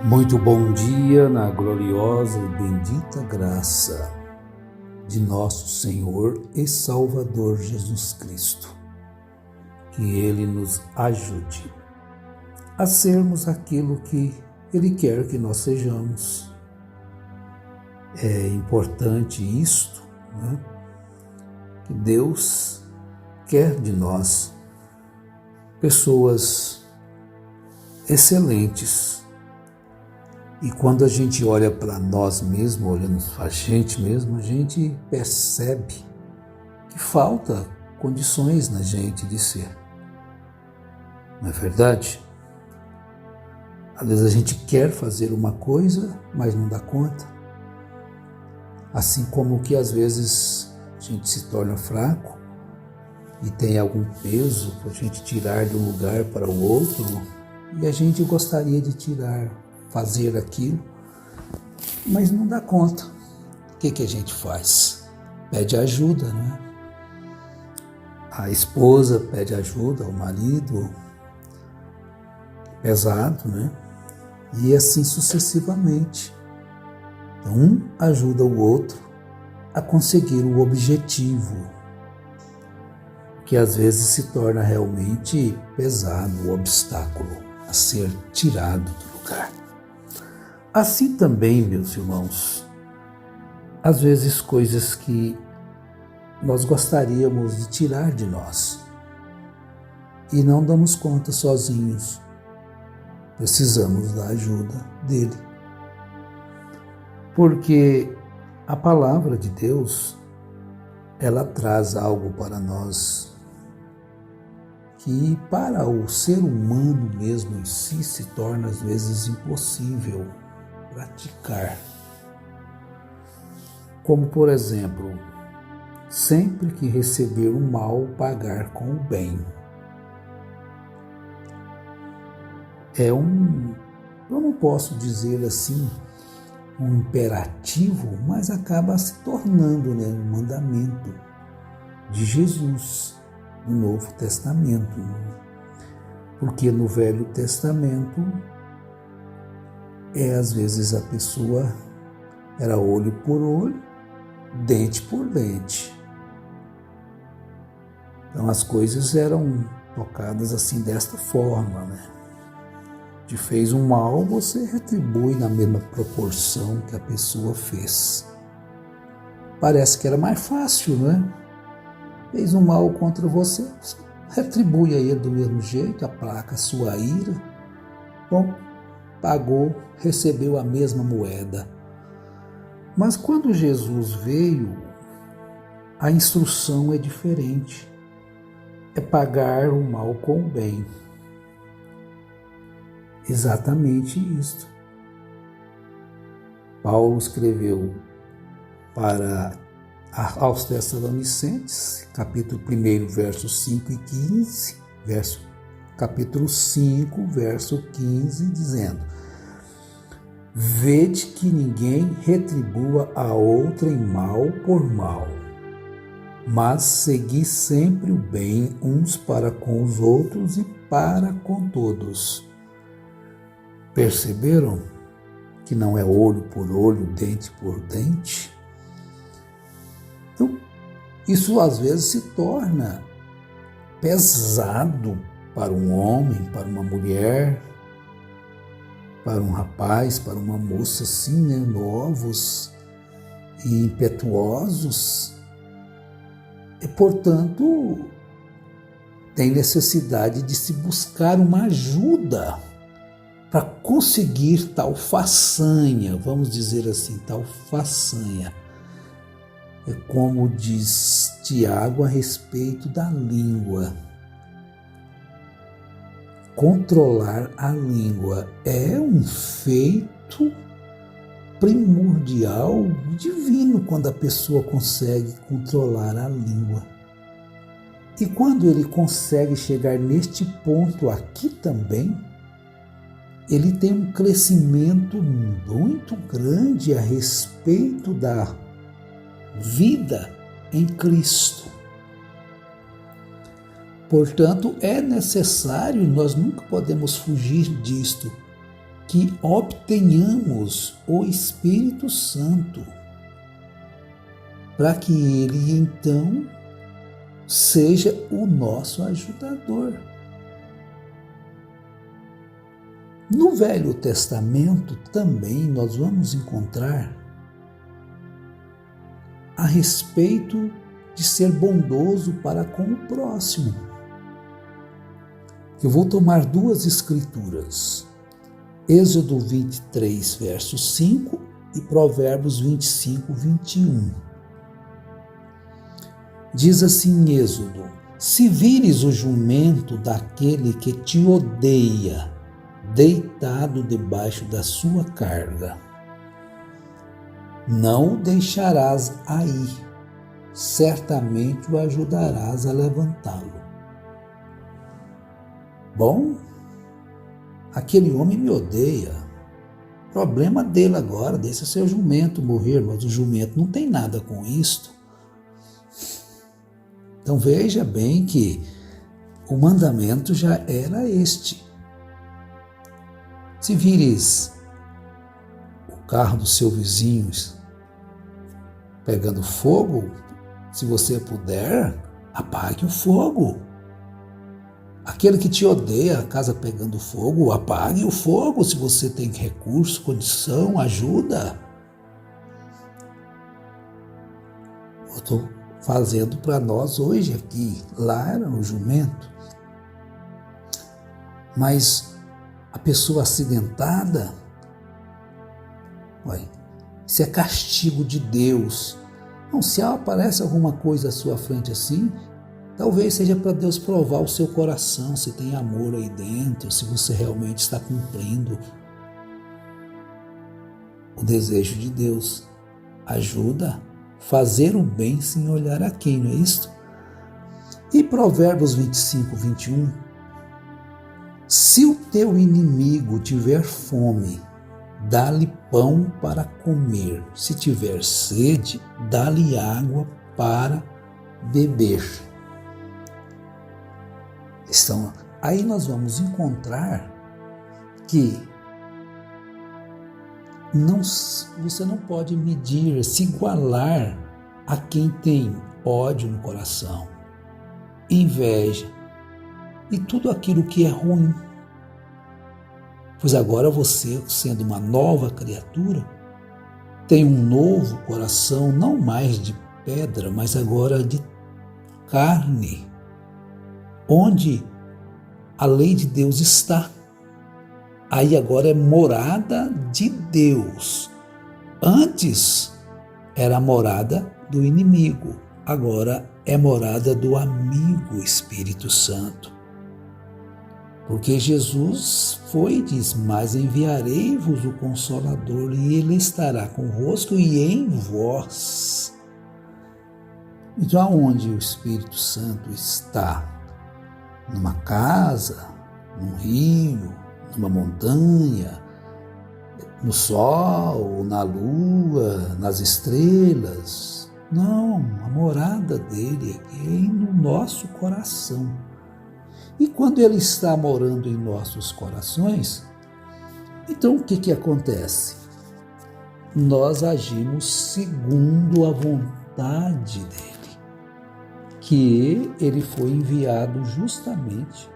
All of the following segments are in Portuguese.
Muito bom dia na gloriosa e bendita graça de nosso Senhor e Salvador Jesus Cristo. Que Ele nos ajude a sermos aquilo que Ele quer que nós sejamos. É importante isto, né? Que Deus quer de nós pessoas excelentes. E quando a gente olha para nós mesmos, olhando para a gente mesmo, a gente percebe que falta condições na gente de ser. Não é verdade? Às vezes a gente quer fazer uma coisa, mas não dá conta. Assim como que às vezes a gente se torna fraco e tem algum peso para a gente tirar de um lugar para o outro, e a gente gostaria de fazer aquilo, mas não dá conta. O que a gente faz? Pede ajuda, né? A esposa pede ajuda ao marido, pesado, né? E assim sucessivamente. Então, um ajuda o outro a conseguir o objetivo, que às vezes se torna realmente pesado, o obstáculo a ser tirado do lugar. Assim também, meus irmãos, às vezes coisas que nós gostaríamos de tirar de nós e não damos conta sozinhos, precisamos da ajuda dele. Porque a palavra de Deus, ela traz algo para nós que para o ser humano mesmo em si se torna às vezes impossível praticar. Como, por exemplo, sempre que receber o mal, pagar com o bem. Eu não posso dizer assim, um imperativo, mas acaba se tornando, né, um mandamento de Jesus no Novo Testamento. Porque no Velho Testamento, às vezes a pessoa era olho por olho, dente por dente. Então as coisas eram tocadas assim desta forma, né? Te fez um mal, você retribui na mesma proporção que a pessoa fez. Parece que era mais fácil, né? Fez um mal contra você, retribui a ele do mesmo jeito, aplaca a sua ira. Bom, pagou, recebeu a mesma moeda. Mas quando Jesus veio, a instrução é diferente. É pagar o mal com o bem. Exatamente isto. Paulo escreveu aos Tessalonicenses, capítulo 1, versos 5 e 15, capítulo 5, verso 15, dizendo: Vede que ninguém retribua a outrem mal por mal, mas segui sempre o bem uns para com os outros e para com todos. Perceberam que não é olho por olho, dente por dente? Então, isso às vezes se torna pesado para um homem, para uma mulher, para um rapaz, para uma moça assim, né, novos e impetuosos. E, portanto, tem necessidade de se buscar uma ajuda para conseguir tal façanha, vamos dizer assim, tal façanha. É como diz Tiago a respeito da língua. Controlar a língua é um feito primordial, divino, quando a pessoa consegue controlar a língua. E quando ele consegue chegar neste ponto aqui também, ele tem um crescimento muito grande a respeito da vida em Cristo. Portanto, é necessário, nós nunca podemos fugir disto, que obtenhamos o Espírito Santo, para que ele então seja o nosso ajudador. No Velho Testamento também nós vamos encontrar a respeito de ser bondoso para com o próximo. Eu vou tomar duas escrituras, Êxodo 23, verso 5 e Provérbios 25, 21. Diz assim em Êxodo: se vires o jumento daquele que te odeia, deitado debaixo da sua carga, não o deixarás aí, certamente o ajudarás a levantá-lo. Bom, aquele homem me odeia. Problema dele agora, deixa seu jumento morrer, mas o jumento não tem nada com isto. Então veja bem que o mandamento já era este. Se vires o carro do seu vizinho pegando fogo, se você puder, apague o fogo. Aquele que te odeia, a casa pegando fogo, apague o fogo se você tem recurso, condição, ajuda. Eu estou fazendo para nós hoje aqui. Lá era o jumento. Mas a pessoa acidentada, isso é castigo de Deus. Não, se aparece alguma coisa à sua frente assim, talvez seja para Deus provar o seu coração, se tem amor aí dentro, se você realmente está cumprindo o desejo de Deus. Ajuda a fazer o bem sem olhar a quem, não é isso? E Provérbios 25, 21. Se o teu inimigo tiver fome, dá-lhe pão para comer. Se tiver sede, dá-lhe água para beber. Então, aí nós vamos encontrar que você não pode medir, se igualar a quem tem ódio no coração, inveja e tudo aquilo que é ruim. Pois agora você, sendo uma nova criatura, tem um novo coração, não mais de pedra, mas agora de carne, onde a lei de Deus está. Aí agora é morada de Deus. Antes era a morada do inimigo, agora é morada do amigo Espírito Santo. Porque Jesus foi e diz: mas enviarei-vos o Consolador, e ele estará convosco e em vós. Então, aonde o Espírito Santo está? Numa casa, num rio, numa montanha, no sol, na lua, nas estrelas. Não, a morada dele é no nosso coração. E quando ele está morando em nossos corações, então o que acontece? Nós agimos segundo a vontade dele, que ele foi enviado justamente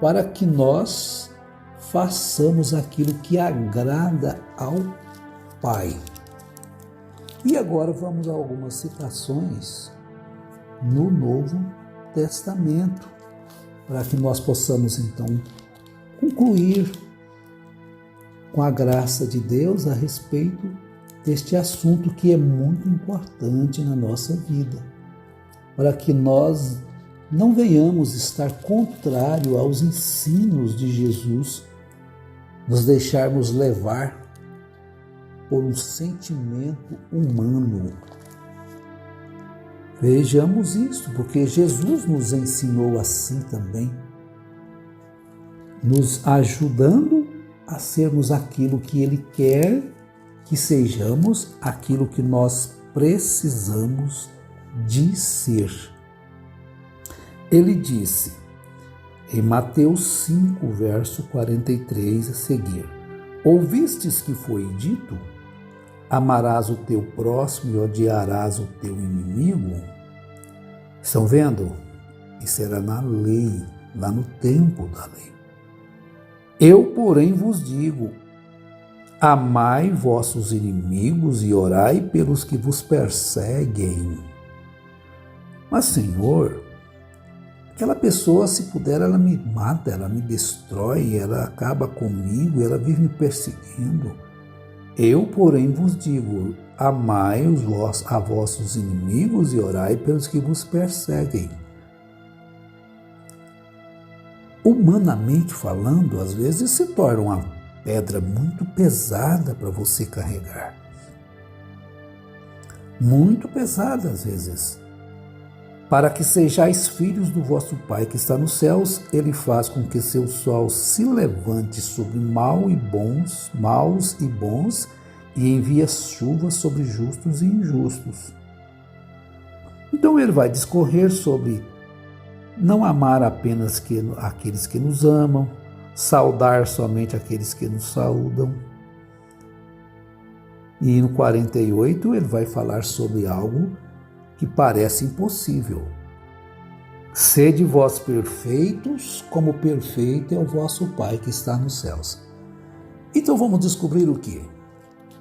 para que nós façamos aquilo que agrada ao Pai. E agora vamos a algumas citações no Novo Testamento, para que nós possamos então concluir com a graça de Deus a respeito deste assunto que é muito importante na nossa vida, para que nós não venhamos estar contrário aos ensinos de Jesus, nos deixarmos levar por um sentimento humano. Vejamos isso, porque Jesus nos ensinou assim também, nos ajudando a sermos aquilo que Ele quer que sejamos, aquilo que nós precisamos de ser. Ele disse em Mateus 5, verso 43 a seguir: Ouvistes que foi dito: amarás o teu próximo e odiarás o teu inimigo? Estão vendo? Isso era na lei, lá no tempo da lei. Eu, porém, vos digo: amai vossos inimigos e orai pelos que vos perseguem. Mas, Senhor, aquela pessoa, se puder, ela me mata, ela me destrói, ela acaba comigo, ela vive me perseguindo. Eu, porém, vos digo: amai a vossos inimigos e orai pelos que vos perseguem. Humanamente falando, às vezes se torna uma pedra muito pesada para você carregar. Muito pesada, às vezes. Para que sejais filhos do vosso Pai que está nos céus, ele faz com que seu sol se levante sobre maus e bons, e envia chuvas sobre justos e injustos. Então ele vai discorrer sobre não amar apenas aqueles que nos amam, saudar somente aqueles que nos saúdam. E no 48 ele vai falar sobre algo que parece impossível. Sede vós perfeitos, como perfeito é o vosso Pai que está nos céus. Então vamos descobrir o quê?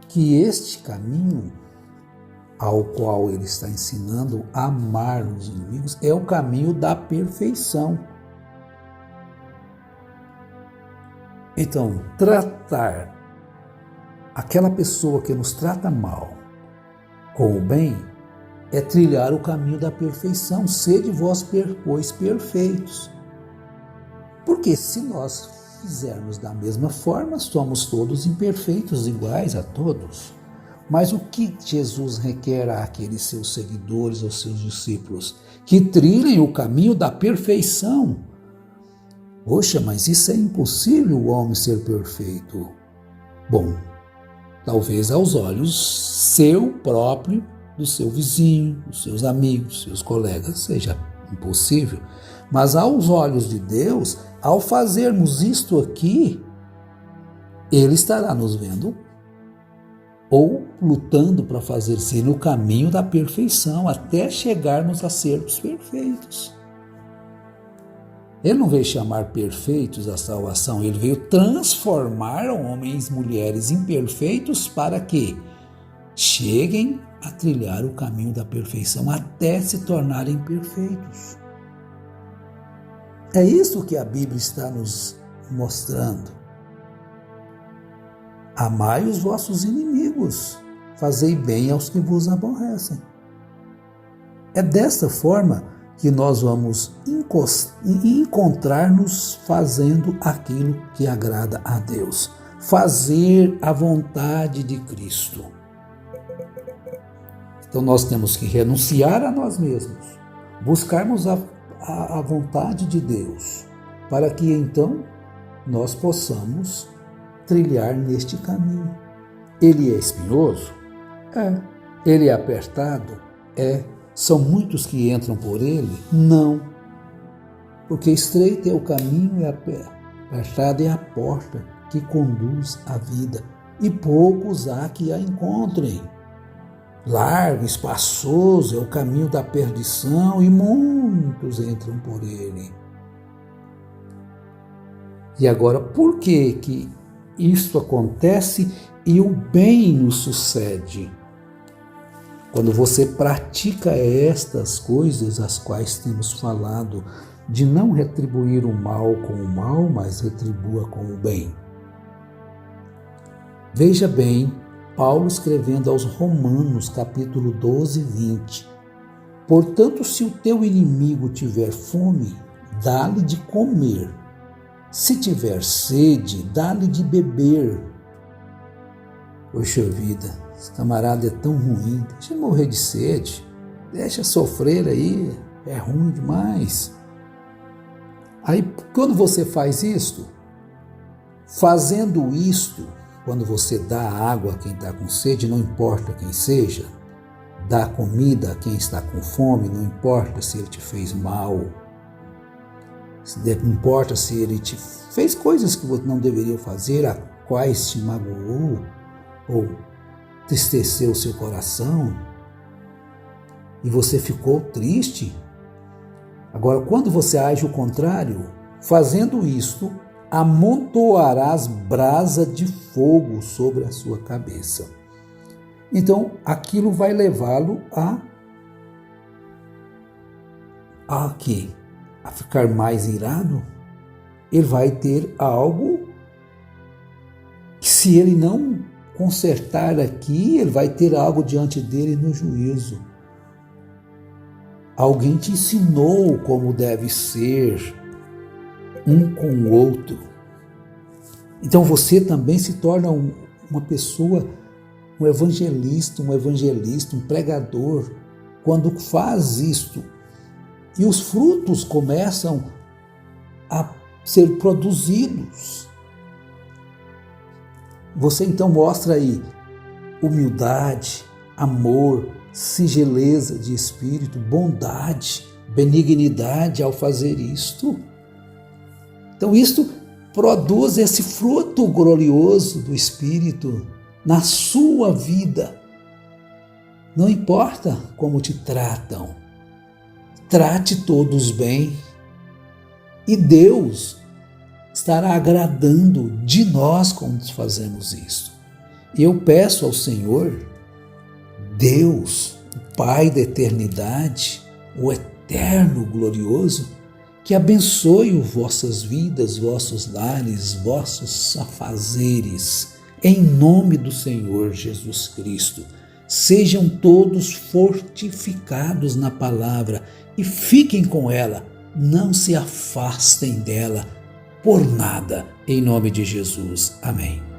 Que este caminho ao qual ele está ensinando a amar os inimigos é o caminho da perfeição. Então, tratar aquela pessoa que nos trata mal com o bem é trilhar o caminho da perfeição. Sede vós, pois, perfeitos. Porque se nós fizermos da mesma forma, somos todos imperfeitos, iguais a todos. Mas o que Jesus requer àqueles seus seguidores, aos seus discípulos? Que trilhem o caminho da perfeição. Poxa, mas isso é impossível, o homem ser perfeito. Bom, talvez aos olhos seu próprio, do seu vizinho, dos seus amigos, seus colegas, seja impossível. Mas aos olhos de Deus, ao fazermos isto aqui, Ele estará nos vendo ou lutando para fazer-se no caminho da perfeição, até chegarmos a sermos perfeitos. Ele não veio chamar perfeitos a salvação, ele veio transformar homens e mulheres imperfeitos para que cheguem a trilhar o caminho da perfeição até se tornarem perfeitos. É isso que a Bíblia está nos mostrando. Amai os vossos inimigos, fazei bem aos que vos aborrecem. É desta forma que nós vamos encontrar-nos fazendo aquilo que agrada a Deus. Fazer a vontade de Cristo. Então nós temos que renunciar a nós mesmos, buscarmos a vontade de Deus, para que então nós possamos trilhar neste caminho. Ele é espinhoso? É. Ele é apertado? É. São muitos que entram por ele? Não. Porque estreito é o caminho e apertada é a porta que conduz à vida, e poucos há que a encontrem. Largo, espaçoso é o caminho da perdição, e muitos entram por ele. E agora, por que isto acontece e o bem nos sucede? Quando você pratica estas coisas, as quais temos falado, de não retribuir o mal com o mal, mas retribua com o bem. Veja bem, Paulo escrevendo aos Romanos, capítulo 12, 20. Portanto, se o teu inimigo tiver fome, dá-lhe de comer. Se tiver sede, dá-lhe de beber. Poxa vida, esse camarada é tão ruim, deixa ele morrer de sede, deixa sofrer aí, é ruim demais. Aí, quando você faz isto, fazendo isto, quando você dá água a quem está com sede, não importa quem seja, dá comida a quem está com fome, não importa se ele te fez mal, não importa se ele te fez coisas que você não deveria fazer, quais te magoou ou tristeceu o seu coração e você ficou triste. Agora, quando você age o contrário, fazendo isto, amontoarás brasa de fogo sobre a sua cabeça. Então, aquilo vai levá-lo a quê? A ficar mais irado. Ele vai ter algo que, se ele não consertar aqui, ele vai ter algo diante dele no juízo. Alguém te ensinou como deve ser um com o outro. Então você também se torna uma pessoa, um evangelista, um pregador, quando faz isto. E os frutos começam a ser produzidos. Você então mostra aí humildade, amor, singeleza de espírito, bondade, benignidade ao fazer isto. Então isto produz esse fruto glorioso do Espírito na sua vida. Não importa como te tratam, trate todos bem e Deus estará agradando de nós quando fazemos isso. E eu peço ao Senhor, Deus, o Pai da eternidade, o eterno glorioso, que abençoe vossas vidas, vossos lares, vossos afazeres, em nome do Senhor Jesus Cristo. Sejam todos fortificados na palavra e fiquem com ela, não se afastem dela por nada, em nome de Jesus. Amém.